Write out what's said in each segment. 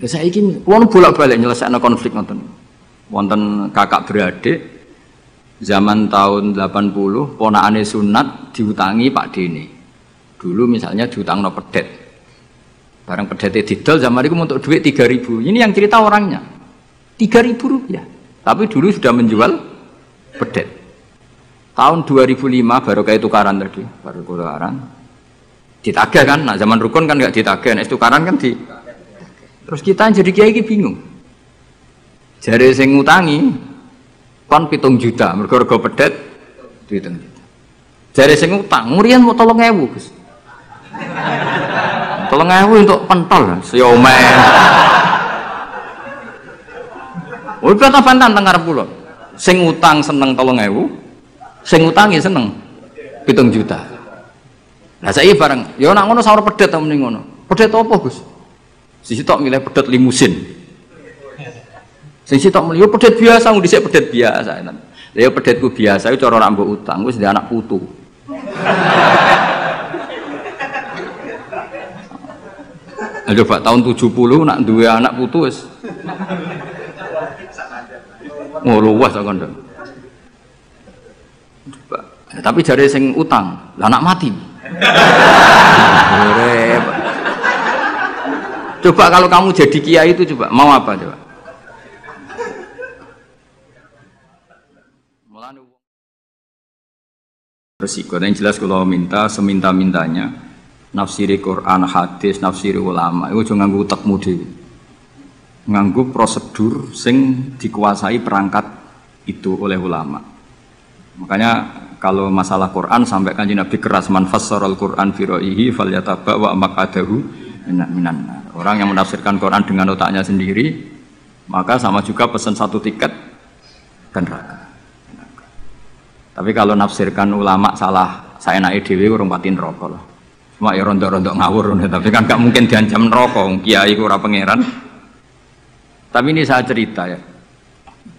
Saiki kulo bolak-balik nyelesaikno konflik ngoten. Wonten kakak beradik zaman tahun 80 ponakane sunat diutangi Pak Dene. Dulu misalnya diutangno pedet. Barang pedete didol zaman itu untuk duit 3.000. Ini yang cerita orangnya. 3.000 rupiah. Tapi dulu sudah menjual pedet. Tahun 2005 baru kayak tukaran tadi, baru tukaran. Ditagih kan, nah zaman rukun kan nggak ditagih, nah tukaran kan di. Terus kita jadi kiai bingung. Jare sing ngutangi kon 7 juta, mergo pedet 7 juta. Jare sing ngutang, murian mau 3.000, Gus. 3.000 untuk pentol, siomay. Udah tak bantan teng ngarep kula. Sing utang seneng 3.000, sing ngutangi seneng 7 juta. Lah saiki bareng, ya nak ngono sawur pedet ta mending ngono. Pedet apa, Gus? Sisi tok milih pedet limusin. Sing sitok milih pedet biasa, ngu dhisik pedet biasa. Lah ya pedetku biasa iku cara nak mbok utang wis ndek anak putu. Coba tahun 70 nak duwe anak putu wis. Oh luas kan. Tapi jare sing utang, lah anak mati. Coba kalau kamu jadi kiai itu coba mau apa coba? Resiko. Yang jelas kalau minta seminta-mintanya nafsiri Quran, hadis, nafsiri ulama itu jangan nganggo utekmu dhewe. Nganggo prosedur sing dikuasai perangkat itu oleh ulama. Makanya kalau masalah Quran sampai Kanjeng Nabi keras man fassaral Quran fi ra'yihi falyataba wa maqadahu minan. Orang yang menafsirkan Quran dengan otaknya sendiri maka sama juga pesan 1 tiket ke neraka. Tapi kalau nafsirkan ulama salah saenake dhewe urung pati neraka lah. Cuma ya rontok-rontok ngawur tapi kan gak mungkin diancam neraka kiai ku ora pangeran. Tapi ini saya cerita ya.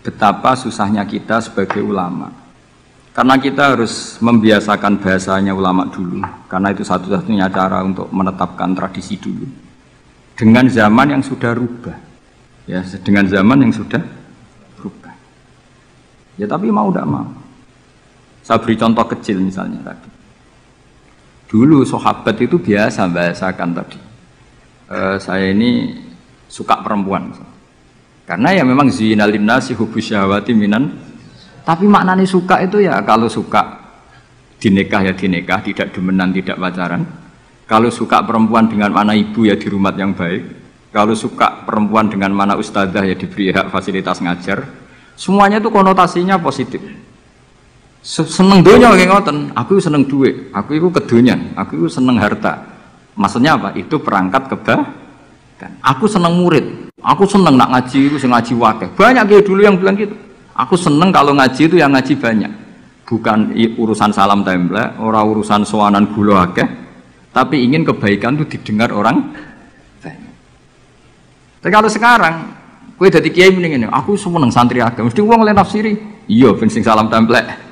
Betapa susahnya kita sebagai ulama. Karena kita harus membiasakan bahasanya ulama dulu. Karena itu satu-satunya cara untuk menetapkan tradisi dulu. Dengan zaman yang sudah rubah. Ya, dengan zaman yang sudah rubah. Ya tapi mau tidak mau. Saya beri contoh kecil misalnya tadi. Dulu sahabat itu biasa bahasakan tadi. Saya ini suka perempuan. Karena ya memang zinalin nasi hubus syahwati minan. Tapi maknanya suka itu ya kalau suka dinikah ya dinikah, tidak demenan, tidak pacaran. Kalau suka perempuan dengan mana ibu ya di rumah yang baik. Kalau suka perempuan dengan mana ustadzah ya diberi hak fasilitas ngajar. Semuanya itu konotasinya positif. Seneng dunia kayak ngoten. Aku seneng duit, aku itu kedonyan, aku itu seneng harta. Maksudnya apa? Itu perangkat kebaikan. Aku seneng murid, aku seneng nak ngaji itu ngaji wakeh. Banyak kayak dulu yang bilang gitu. Aku seneng kalau ngaji itu yang ngaji banyak. Bukan urusan salam template, orang urusan sowanan gula akeh, tapi ingin kebaikan itu didengar orang banyak. Tapi kalau sekarang, kowe dadi kiai mending ngene, aku seneng santri akeh, mesti wong oleh nafsiri. Iya, ben sing salam template.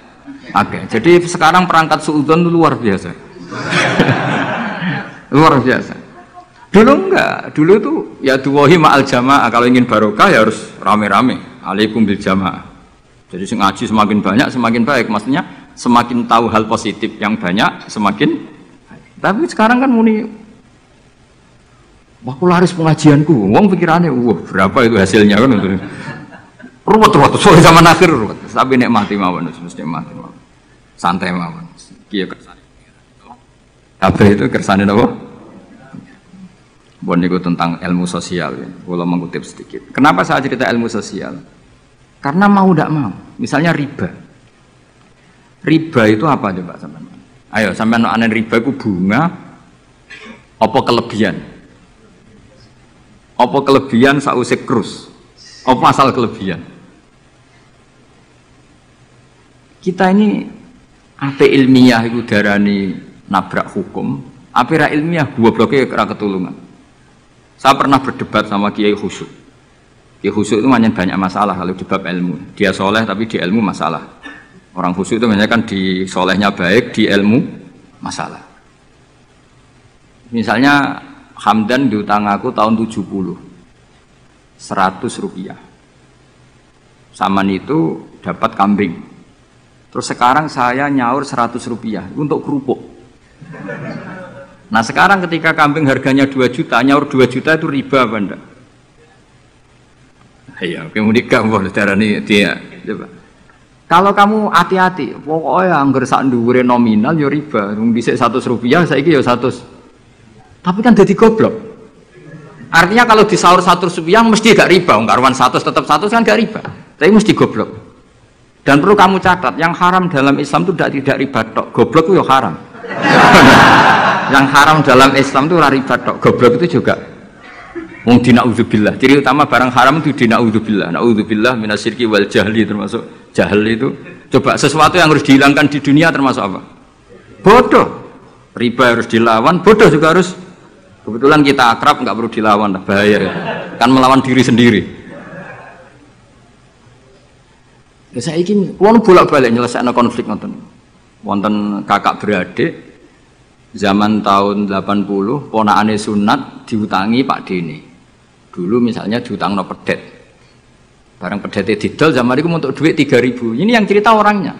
Oke, jadi sekarang perangkat suudzon itu luar biasa. Luar biasa. Dulu enggak, dulu tuh ya duwahi ma'al jamaah, kalau ingin barokah ya harus rame-rame. Alaikum bil jamaah. Jadi ngaji semakin banyak semakin baik, maksudnya semakin tahu hal positif yang banyak semakin baik. Tapi sekarang kan muni aku laris pengajianku, wong pikirannya wah berapa itu hasilnya kan itu. Ruwet soal zaman akhir ruwet, tapi nikmati mawon mesti nikmati mawon. Santai mawon. Kiye kersane. Kabeh itu kersane napa? Bon niku tentang ilmu sosial ya. Kalau mengutip sedikit. Kenapa saya cerita ilmu sosial? Karena mau tidak mau. Misalnya riba. Riba itu apa coba sampean? Ayo sampean anen riba itu bunga apa kelebihan? Apa kelebihan sausé krus? Apa asal kelebihan? Kita ini ape ilmiah itu darani nabrak hukum, ape ra ilmiah gobloke ra ketulungan. Saya pernah berdebat sama Kiai Khusyuk. Kiai Khusyuk itu banyak masalah kalau di bab ilmu. Dia soleh tapi di ilmu masalah. Orang khusyuk itu biasanya kan di solehnya baik, di ilmu masalah. Misalnya Hamdan diutang aku tahun 70. Rp100. Saman itu dapat kambing. Terus sekarang saya nyaur Rp100 untuk kerupuk. Nah sekarang ketika kambing harganya 2 juta, nyaur 2 juta itu riba apa enggak? Iya, kemudian kamu darah ini dia. Coba. Kalau kamu hati-hati, pokoknya anggar sak dhuwure nominal ya riba. Wong dhisik Rp100, saiki ya 100. Tapi kan jadi goblok. Artinya kalau disaur Rp100 mesti gak riba, wong karuan 100 tetap 100 kan gak riba. Tapi mesti goblok. Dan perlu kamu catat, yang haram dalam Islam itu tidak riba tok. Goblok itu ya haram. Yang haram dalam Islam itu riba tok. Goblok itu juga. Wong dina'udzubillah. Ciri utama barang haram itu dina'udzubillah. Na'udzubillah minasyirki wal jahli, termasuk jahil itu. Coba sesuatu yang harus dihilangkan di dunia termasuk apa? Bodoh. Riba harus dilawan, bodoh juga harus. Kebetulan kita akrab, nggak perlu dilawan, bahaya. Kan melawan diri sendiri. Ya, saya ingin, wong bolak-balik nyelesaikan konflik nonton. Wonten kakak beradik, zaman tahun 80, ponakane sunat diutangi Pak Dene. Dulu misalnya diutang no pedet. Barang pedetnya didol, zaman itu untuk duit 3.000. Ini yang cerita orangnya.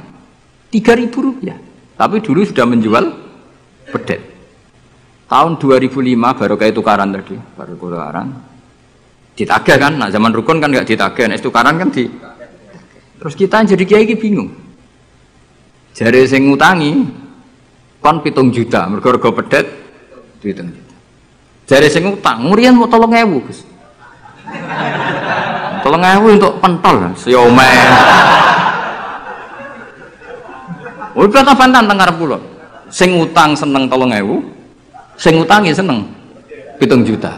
Rp3.000. Tapi dulu sudah menjual pedet. Tahun 2005 baru kayak tukaran tadi, baru tukaran. Ditagih kan, nah zaman rukun kan nggak ditagih, nah tukaran kan di. Terus kita jadi kiai bingung. Jare sing ngutangi kon 7 juta, mergo pedet 7 juta. Jare sing ngutang, murian mau 3.000, Gus. 3.000 untuk pentol, siomen. Udah tak pantan teng ngarep kula. Sing ngutang seneng 3.000, sing ngutangi seneng 7 juta.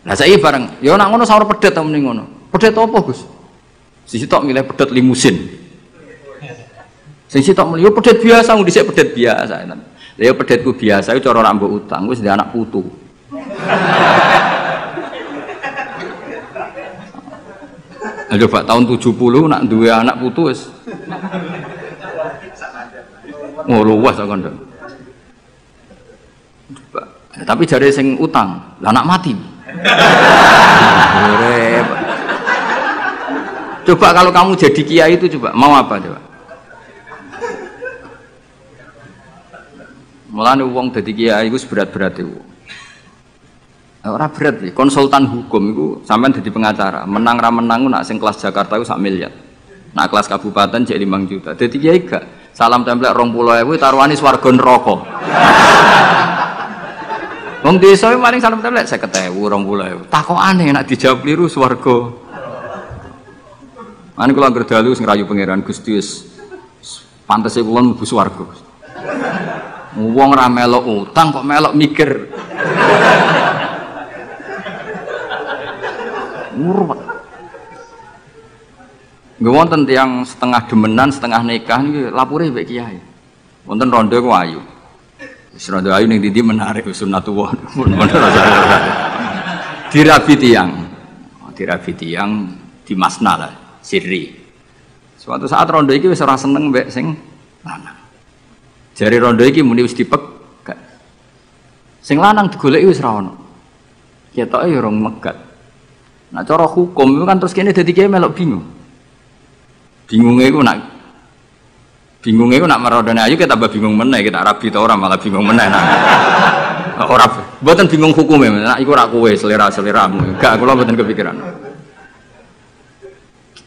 Lah saiki bareng, ya nak ngono sawur pedet ta mending ngono. Pedet apa, Gus? Sisi tok milih pedet limusin. Sisi tok milih pedet biasa, wong dhisik pedet biasa. Lah ya pedetku biasa iku cara nak mbok utang wis ndek anak putu. Coba tahun 70 nak duwe anak putu wis. Oh luas kok ndek. Tapi jare sing utang, lah anak mati. Coba kalau kamu jadi kiai itu coba mau apa coba? Mulane wong dadi kiai iku berat-berat iku. Ora berat iki, konsultan hukum iku sampean dadi pengacara, menang ra menang nak sing kelas Jakarta iku 1 miliar. Nak kelas kabupaten jek 5 juta. Dadi kiai gak salam templek 20.000 taruhane swarga neraka. Wong desa paling salam templek 50.000 20.000. Takokane nek dijawab kliru swarga. Ane kula anggere dalu sing rayu pangeran Gusti wis pantese kula mlebu swarga. Wong ra melok utang kok melok mikir. Murwat. Nggih wonten tiyang setengah demenan, setengah nikah niki lapure mbek kiai. Wonten rondo ku ayu. Wis rondo ayu ning ndi menarik sunatullah. Dirabi tiyang di masna lah. Sirri. Suatu saat rondo iki wis ora seneng mbek sing lanang. Jare rondo iki muni wis dipek. Sing lanang digoleki wis ora ono. Ketoke ya rong megat. Nah cara hukum itu kan terus kene dadi kiai melok bingung. Bingunge iku nak merondone ayu kita tambah bingung meneh, kita rabi ta ora malah bingung meneh. Nah. Ora mboten bingung hukume, nak iku ora kowe selera-seleramu. Enggak, kula mboten kepikiran.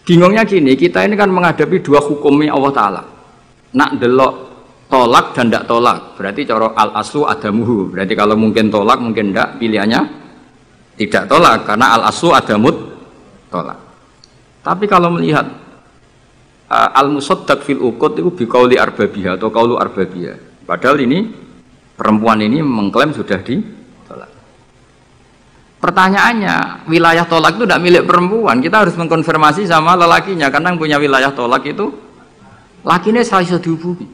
Bingungnya gini, kita ini kan menghadapi dua hukumnya Allah Ta'ala. Nak delok tolak dan tidak tolak, berarti cara al-aslu adamuhu. Berarti kalau mungkin tolak, mungkin tidak, pilihannya tidak tolak, karena al-aslu adamut tolak. Tapi kalau melihat al-musaddaq fil uqud itu biqauli arbabiyah atau qaulu arbabiyah. Padahal ini, perempuan ini mengklaim sudah ditolak. Pertanyaannya, wilayah tolak itu tidak milik perempuan. Kita harus mengkonfirmasi sama lelakinya, karena yang punya wilayah tolak itu lakinya saya bisa dihubungi.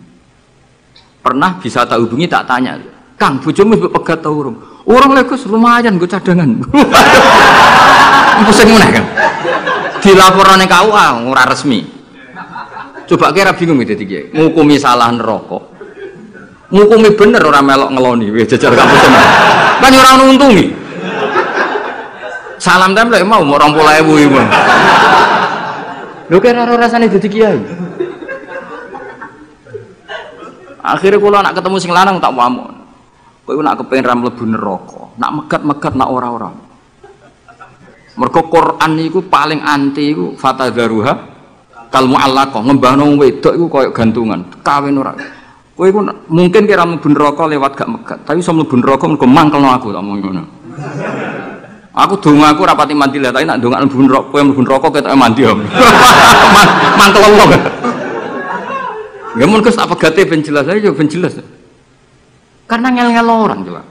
Pernah bisa tak hubungi, tak tanya, Kang, bojomu pegat tau urung? Urung legus lumayan, gue cadangan. Pusing meneh kan? Dilaporane KUA ora resmi. Coba kira bingung gitu tiga. Ngukumi salah neraka. Ngukumi bener orang melok ngeloni, wis jajal kamu seneng. Kan ora untungi. Salam tempel mau 20.000 iku. Lho kira rasane dadi kiai. Akhirnya kula nak ketemu sing lanang tak pamuk. Kowe nak kepengin ra mlebu neraka, nak megat-megat nak ora-ora. Mergo Quran iku paling anti iku fatadzaruha kal mu'allaqah, ngembahno wedok iku koyo gantungan, kawin ora. Kowe iku mungkin kira mlebu neraka lewat gak megat, tapi iso mlebu neraka mergo mangkelno aku tak omong ngono. Aku dongaku ora pati mandi lah, tapi nak ndongak mlebu neraka, kowe mlebu neraka ketoke mandi om. Mangkel wong. Ya mun kes tak pegate ben jelas aja ben jelas. Karena ngel-ngel orang coba.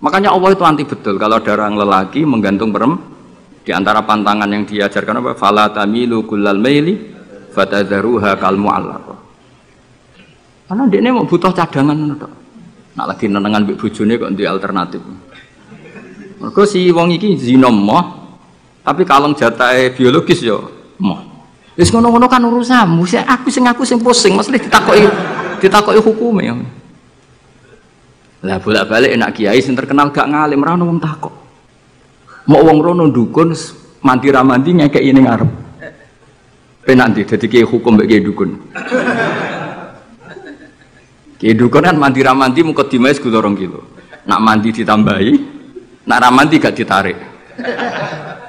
Makanya Allah itu anti betul kalau ada orang lelaki menggantung perempuan. Di antara pantangan yang diajarkan apa? Fala tamilu kullal maili fatadzaruha kal mu'allaqah. Karena dia ini mau butuh cadangan tok. Nak lagi nenengan mbek bojone kok duwe alternatif. Mergo si wong iki zina moh, tapi kalong jatahe biologis ya moh. Wis ngono-ngono kan urusanmu. Aku sing pusing, mesti ditakoki hukume ya. Lah bolak-balik enak kiai sing terkenal gak ngalim ra ono wong takok. Mau wong rono dukun mandi ra mandi ngekeki ning ngarep. Penak ndi dadi kiai hukum mbek kiai dukun. Kiai dukun kan mandi ra mandi mukadimah wis 2 kilo. Nak mandi ditambahi, nak ra mandi gak ditarik.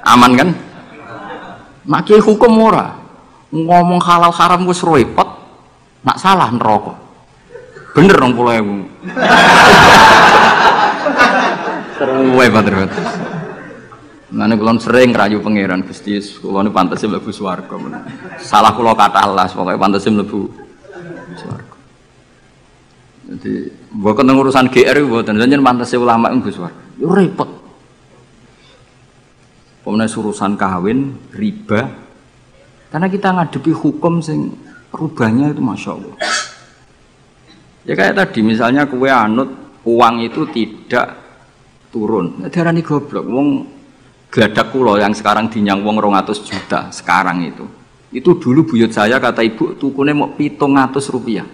Aman kan? Nak kiai hukum ora. Ngomong halal haram wis repot. Nak salah neraka. Bener 20.000. Seruwe banget. Mane kula sering rayu pangeran Gusti, kula niku pantes mlebu swarga. Salah kula kathah las, pokoke pantes mlebu swarga. Jadi mboten urusan GR mboten, jenengan pantes ulama mlebu swarga. Yo repot. Pemene urusan kawin, riba. Karena kita ngadepi hukum sing rubahnya itu Masya Allah. Ya kayak tadi misalnya kue anut uang itu tidak turun. Darani goblok. Wong gladak kula yang sekarang dinyang wong 200 juta sekarang itu. Itu dulu buyut saya kata ibu tukune mau 700 rupiah.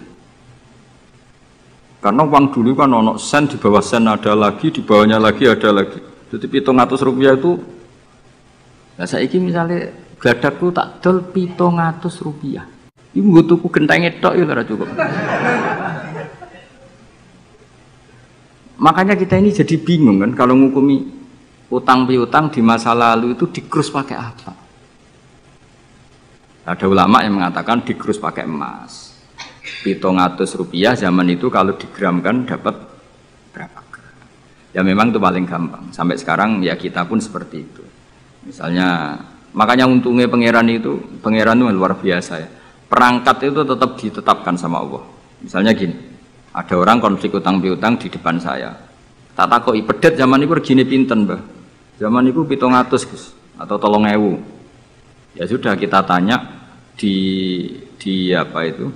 Karena uang dulu kan ono sen, di bawah sen ada lagi, di bawahnya lagi ada lagi. Jadi 700 rupiah itu. Nah saiki misalnya gladakku tak dol 700 rupiah. Ibu gue tuku gentenge tok ya ora cukup. Makanya kita ini jadi bingung kan kalau ngukumi utang piutang di masa lalu itu dikrus pakai apa? Ada ulama yang mengatakan dikrus pakai emas. 700 rupiah zaman itu kalau digramkan dapat berapa gram? Ya memang itu paling gampang. Sampai sekarang ya kita pun seperti itu. Misalnya makanya untungnya pangeran itu luar biasa ya. Perangkat itu tetap ditetapkan sama Allah. Misalnya gini. Ada orang konflik utang piutang di depan saya. Tak takoki pedet zaman itu regine pinten, Mbah? Zaman itu 700, Gus, atau 3.000. Ya sudah kita tanya di apa itu?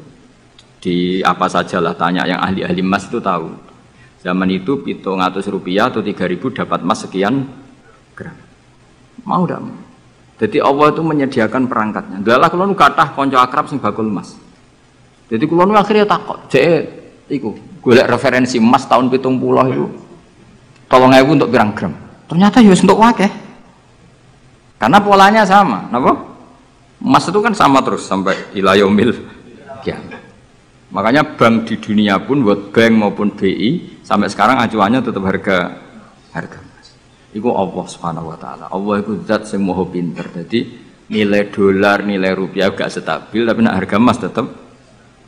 Di apa sajalah tanya yang ahli-ahli emas itu tahu. Zaman itu 700 rupiah atau 3.000 dapat emas sekian gram. Mau ndak? Jadi Allah itu menyediakan perangkatnya. Dalah kula nu kathah kanca akrab sing bakul emas. Jadi kula nu akhirnya takok, jek iku golek referensi emas tahun 70 itu 3.000 untuk pirang gram. Ternyata ya untuk wakeh. Karena polanya sama, napa? Emas itu kan sama terus sampai ila yaumil kiamat. Makanya bank di dunia pun World Bank maupun BI sampai sekarang acuannya tetap harga emas. Iku Allah Subhanahu wa taala. Allah itu zat sing maha pinter. Jadi nilai dolar, nilai rupiah gak stabil tapi nak harga emas tetap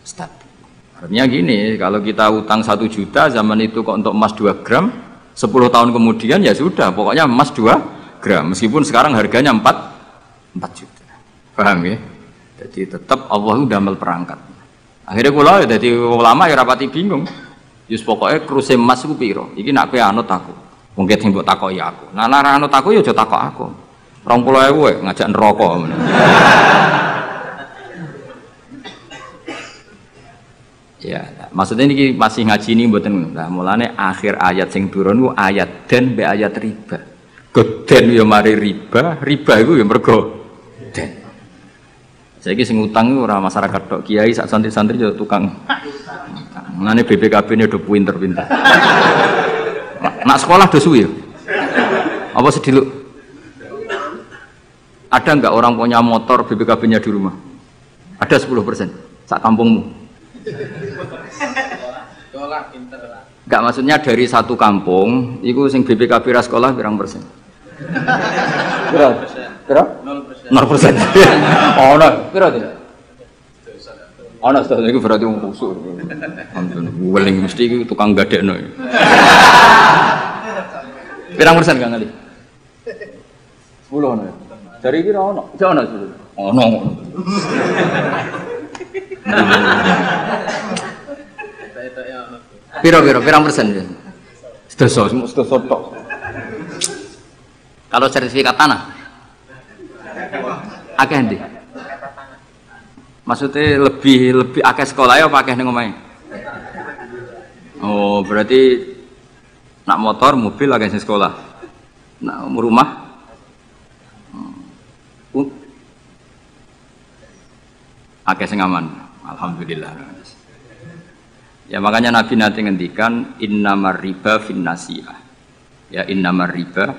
stabil. Artinya gini, kalau kita utang 1 juta zaman itu kok untuk emas 2 gram, 10 tahun kemudian ya sudah, pokoknya emas 2 gram. Meskipun sekarang harganya 4 juta. Paham ya? Jadi tetap Allah udah ambil perangkat. Akhirnya kula ya jadi ulama ya rapati bingung. Yus pokoknya kruse emas ku piro? Iki nak kowe anut aku. Mungkin sing mbok takoki aku. Nah nek anut aku ya aja takok aku. 20.000 ngajak neraka. Ya, maksudnya ini masih ngaji ini mboten. Nah, mulane akhir ayat sing turun ku ayat den be ayat riba. Goden ya mari riba, riba iku ya mergo den. Saiki sing utang iku ora masyarakat tok, kiai sak santri-santri yo tukang. Mulane BPKB-ne udah pinter-pinter. Nak sekolah do suwi ya. Apa sediluk? Ada nggak orang punya motor BPKB-nya di rumah? Ada 10%. Sak kampungmu. Enggak, maksudnya dari satu kampung, itu sing BPKB ra sekolah pirang persen? Pira? 0%. 0%. Oh, no. Pira tidak? Ana sedaya iku berarti wong kusuk. Ampun, weling mesti iki tukang gadekno. Pirang persen Kang Ali? 10 ana. Dari iki ora ono. Jek ono 10. Ono. Pirang persen ya? Sedoso tok. Kalau sertifikat tanah? Akeh ndi? Maksudnya lebih akeh sekolah ya apa akeh ning omahe? Oh, berarti nak motor, mobil akeh sing sekolah. Nak rumah akeh sing aman. Alhamdulillah. Ya makanya Nabi nanti ngendikan innamar riba finnasiyah. Ya innamar riba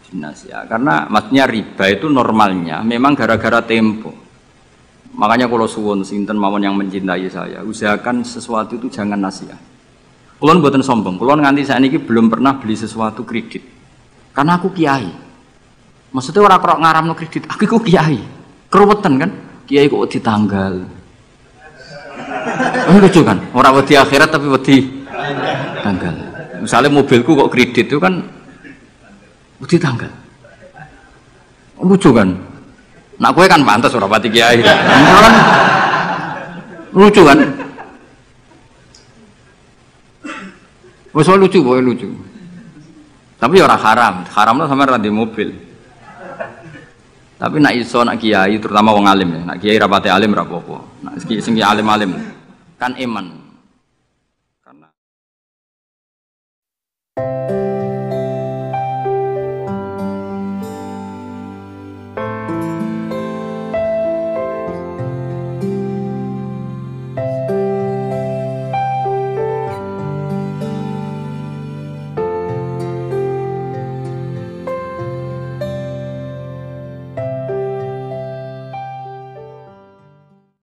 finnasiyah. Karena maksudnya riba itu normalnya memang gara-gara tempo. Makanya kalau suwun sinten mawon yang mencintai saya, usahakan sesuatu itu jangan nasihat. Kulon mboten sombong, kulon nganti saiki belum pernah beli sesuatu kredit. Karena aku kiai. Maksudnya orang kok ngaramno kredit, aku kiai. Keruwetan kan? Kiai kok ditanggal. Lucu kan? Orang wedi akhirat tapi wedi tanggal. Misalnya mobilku kok kredit itu kan wedi tanggal. Lucu kan? Nak kue kan pantas ora pati kiai. Kan lucu kan? Wes lucu, boy lucu. Tapi ora haram. Haramno sampe ra di mobil. Tapi nak iso nak kiai terutama wong alim ya. Nak kiai ra pati alim ra apa-apa. Nak sing alim-alim kan iman. Karena